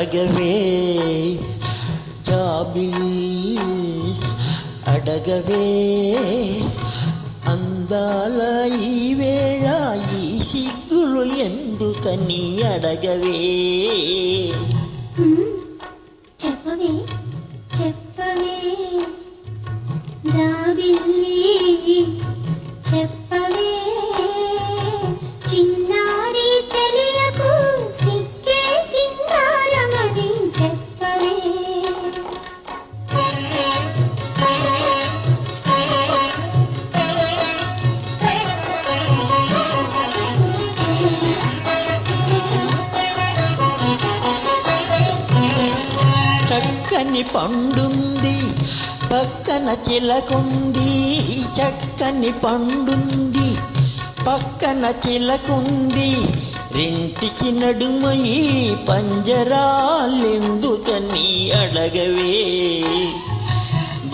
అడగవే జాబిల్లి అడగవే అందాల ఈ వేళ ఈ సిగ్గులు ఎందుకని అడగవే చెప్పవే చెప్పవే జాబిల్లి చెప్పవే చిన్నారి చెలియకు సిక్కే సింగారమని చెప్పవే చక్కని పండుంది పక్కన చిలకుంది చక్కని పండుంది పక్కన చిలకుంది రెంటికి నడుమ ఈ పంజరాలెందుకని అడగవే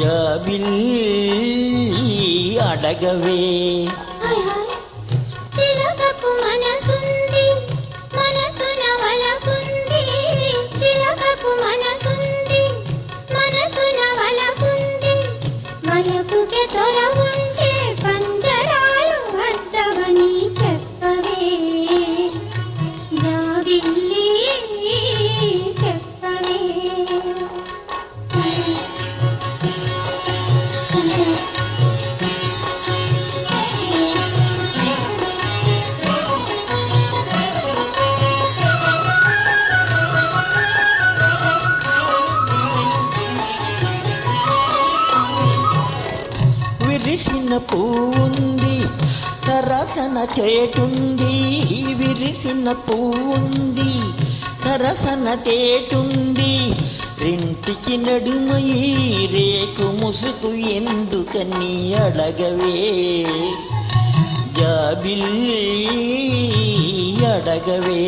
జాబిల్లి అడగవే చిలకకు మనసుంది మనసున వలకుంది చిలకకు మనసుంది మనసున వలకుంది వలపుకే చొరవుంటే పంజరాలు అడ్డవని చెప్పవే జాబిల్లి చెప్పవే విరిసిన పువ్వుంది సరసన తేటుంది విరిసిన పువ్వుంది సరసన తేటుంది రెంటికి నడుమ ఈ రేకు ముసుగు ఎందుకని అడగవే జాబిల్లి అడగవే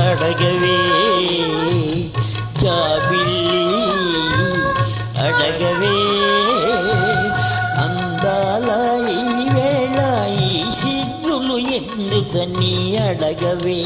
అడగవే జాబిల్లి అడగవే అందాల ఈ వేళ ఈ సిగ్గులు ఎందుకని అడగవే